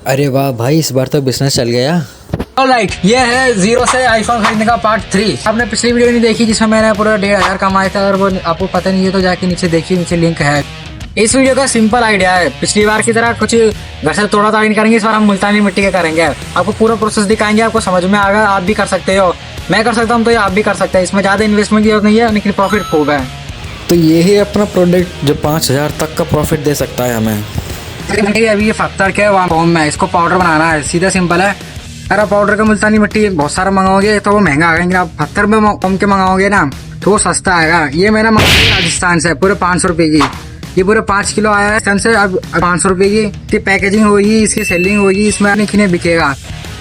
अरे वाह भाई, इस बार तो बिजनेस चल गया। ऑलराइट, ये है जीरो से आईफोन खरीदने का पार्ट 3। आपने पिछली वीडियो नहीं देखी जिसमें मैंने पूरा 1500 कमाया था, और वो आपको पता नहीं है तो जाके नीचे देखिए, नीचे लिंक है। इस वीडियो का सिंपल आइडिया है, पिछली बार की तरह कुछ घर से तोड़ा ताड़ी नहीं करेंगे, इस बार हम मुल्तानी मिट्टी के करेंगे। आपको पूरा प्रोसेस दिखाएंगे, आपको समझ में आएगा, आप भी कर सकते हो, मैं कर सकता हूँ तो ये आप भी कर सकते हैं। इसमें ज्यादा इन्वेस्टमेंट की जरूरत नहीं है, लेकिन प्रॉफिट खूब है। तो ये है अपना प्रोडक्ट जो 5000 तक का प्रॉफिट दे सकता है हमें। अभी ये पत्थर के फॉर्म में इसको पाउडर बनाना है, सीधा सिंपल है। अगर आप पाउडर का मुल्तानी मिट्टी बहुत सारा मंगाओगे तो वो महंगा आएगा, आप पत्थर में फॉर्म के मंगाओगे ना तो वो सस्ता आएगा। ये मैंने मंगाई राजस्थान से पूरे 500 रुपए की, ये पूरे 5 किलो आया है राजस्थान से। अब 500 रुपए की पैकेजिंग होगी, इसकी सेलिंग होगी, इसमें नहीं बिकेगा।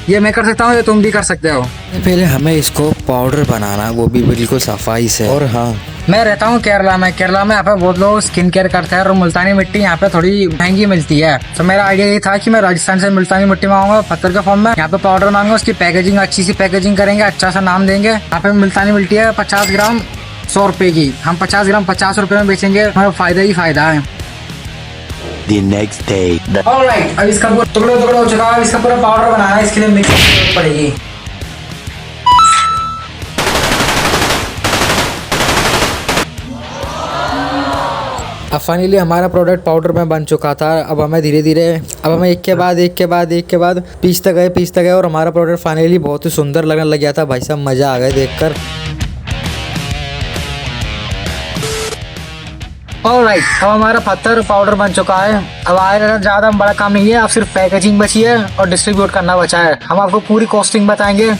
ये मैं कर सकता हूँ, ये तुम भी कर सकते हो। पहले हमें इसको पाउडर बनाना, वो भी बिल्कुल सफाई से। और हाँ, मैं रहता हूँ केरला में यहाँ पे बहुत लोग स्किन केयर करते हैं, और मुल्तानी मिट्टी यहाँ पे थोड़ी महंगी मिलती है। तो मेरा आइडिया ये था कि मैं राजस्थान से मुल्तानी मिट्टी मांगूंगा पत्थर के फॉर्म में, यहाँ पे पाउडर मांगूंगा, उसकी पैकेजिंग अच्छी सी पैकेजिंग करेंगे, अच्छा सा नाम देंगे। यहाँ पे मुल्तानी मिट्टी है 50 ग्राम 100 रुपए की, हम 50 ग्राम 50 रुपए में बेचेंगे, हमारा फायदा ही फायदा है। The next day. ऑलराइट, अब इसका पूरा टुकड़ा हो चुका है, इसका पूरा पाउडर बनाना है, इसके लिए मिक्सर की जरूरत पड़ेगी। अब फाइनली हमारा प्रोडक्ट पाउडर में बन चुका था। अब हमें धीरे धीरे एक के बाद पीसते गए और हमारा प्रोडक्ट फाइनली बहुत ही सुंदर लगने लग गया था। भाई साहब मज़ा आ गया देखकर। ऑलराइट, अब हमारा पत्थर पाउडर बन चुका है। अब आगे ज्यादा बड़ा काम नहीं है, अब सिर्फ पैकेजिंग बची है और डिस्ट्रीब्यूट करना बचा है। हम आपको पूरी कॉस्टिंग बताएंगे,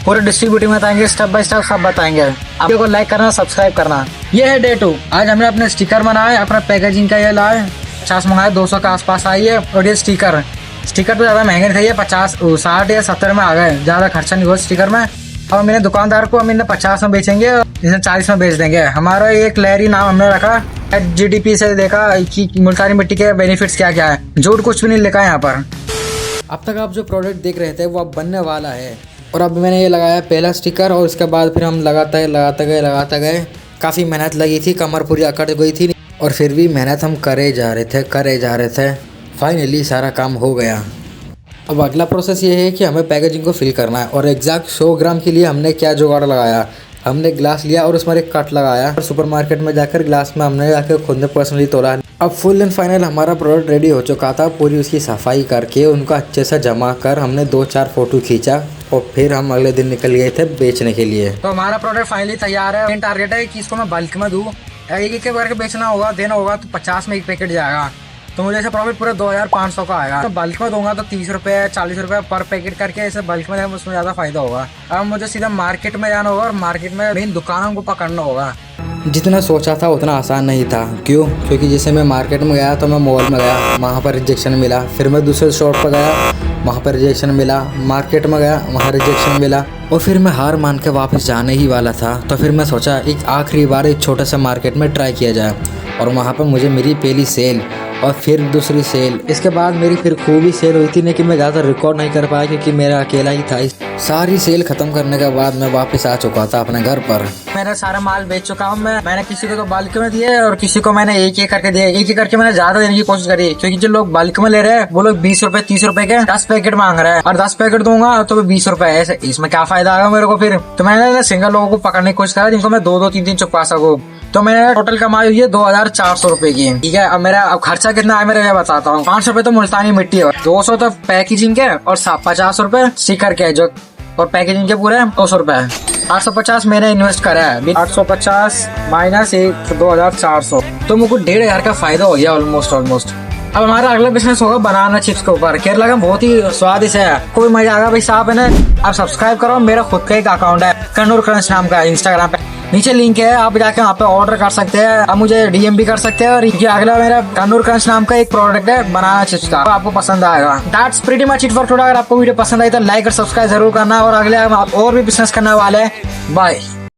पूरे डिस्ट्रीब्यूटिंग बताएंगे, स्टेप बाय स्टेप सब बताएंगे। वीडियो को लाइक करना, सब्सक्राइब करना। ये है डे 2। आज हमने अपने स्टिकर बनाए, अपना पैकेजिंग का ये लाए, 50 मंगाए, 200 के आसपास आई है। और ये स्टिकर तो ज्यादा महंगे थे, ये 50 60 या 70 में आ गए, ज्यादा खर्चा नहीं हुआ स्टिकर में। अब मैंने दुकानदार को हम इन्हें 50 में बेचेंगे, इसे 40 में बेच देंगे। हमारा एक लहरी नाम हमने रखा, GDP से देखा कि मुल्तानी मिट्टी के बेनिफिट्स क्या क्या है, झूठ कुछ भी नहीं लिखा है यहाँ पर। अब तक आप जो प्रोडक्ट देख रहे थे वो अब बनने वाला है। और अब मैंने ये लगाया पहला स्टिकर, और उसके बाद फिर हम लगाते गए। काफ़ी मेहनत लगी थी, कमर पूरी अकड़ गई थी, और फिर भी मेहनत हम करे जा रहे थे। फाइनली सारा काम हो गया। अब अगला प्रोसेस ये है कि हमें पैकेजिंग को फिल करना है, और एग्जैक्ट 100 ग्राम के लिए हमने क्या जुगाड़ लगाया, हमने ग्लास लिया और उसमें एक कट लगाया, और सुपरमार्केट में जाकर ग्लास में हमने जाकर खुद ने पर्सनली तोला। अब फुल एंड फाइनल हमारा प्रोडक्ट रेडी हो चुका था। पूरी उसकी सफाई करके उनको अच्छे से जमा कर हमने 2-4 फोटो खींचा, और फिर हम अगले दिन निकल गए थे बेचने के लिए। तो हमारा प्रोडक्ट फाइनली तैयार है। मेन टारगेट है कि इसको मैं बल्क में दूँ, एक करके बेचना होगा, देना होगा, तो 50 में एक पैकेट जाएगा, तो मुझे ऐसा प्रॉफिट पूरा 2500 का आएगा। तो बल्क में दूंगा तो 30 रुपए 40 रुपए पर पैकेट करके ऐसे बल्क में उसमें ज्यादा फायदा होगा। अब मुझे सीधा मार्केट में जाना होगा, और मार्केट में मेन दुकानों को पकड़ना होगा। जितना सोचा था उतना आसान नहीं था। क्यों? क्योंकि जैसे मैं मार्केट में गया तो मैं मॉल में गया, वहाँ पर रिजेक्शन मिला। फिर मैं दूसरे शॉप पर गया, वहाँ पर रिजेक्शन मिला। मार्केट में गया, वहाँ रिजेक्शन मिला। और फिर मैं हार मान के वापस जाने ही वाला था। तो फिर मैं सोचा एक आखिरी बार एक छोटे से मार्केट में ट्राई किया जाए, और वहाँ पर मुझे मेरी पहली सेल और फिर दूसरी सेल, इसके बाद मेरी फिर खूब ही सेल हुई थी, लेकिन मैं ज़्यादा रिकॉर्ड नहीं कर पाया क्योंकि मेरा अकेला ही था। सारी सेल खत्म करने के बाद मैं वापस आ चुका था अपने घर पर। मैंने सारा माल बेच चुका हूँ। मैंने किसी को तो बल्क में दिए और किसी को मैंने एक करके दिए। एक करके मैंने ज्यादा देने की कोशिश करी, क्योंकि जो लोग बल्क में ले रहे हैं वो लोग 20 रुपए 30 रुपए के 10 पैकेट मांग रहे हैं, और 10 पैकेट दूंगा तो 20 रुपए। ऐसे इसमें क्या फायदा आएगा मेरे को फिर? तो मैंने सिंगल लोगों को पकड़ने की कोशिश करा, जिनको मैं 2-2 3-3 चुका सकूँ। तो मैंने टोटल कमाई हुई है 2400 रुपए की। ठीक है, अब खर्चा कितना है मेरा ये बताता हूँ। 500 रुपए तो मुल्तानी मिट्टी है, 200 तो पैकेजिंग के, और 50 रुपए स्टिकर के जो, और पैकेजिंग के पूरे 200 रुपए। 850 मैंने इन्वेस्ट करा है। 850 माइनस 2400, तो मुझको 1500 का फायदा हो गया ऑलमोस्ट। अब हमारा अगला बिजनेस होगा बनाना चिप्स के ऊपर। केरला का बहुत ही स्वादिष्ट है, कोई मजा आएगा भाई साहब है ना। आप सब्सक्राइब करो, मेरा खुद का एक अकाउंट है कन्नूर क्रंच नाम का, इंस्टाग्राम पे नीचे लिंक है, आप जाके वहाँ पे ऑर्डर कर सकते हैं। आप मुझे DM भी कर सकते हैं। और ये अगला मेरा कन्नूर क्रंच नाम का एक प्रोडक्ट है बनाना चिप्स का, आपको पसंद आएगा। That's pretty much it for today. अगर आपको वीडियो पसंद आई तो लाइक और सब्सक्राइब जरूर करना, और अगले और भी बिजनेस करने वाले हैं। बाय।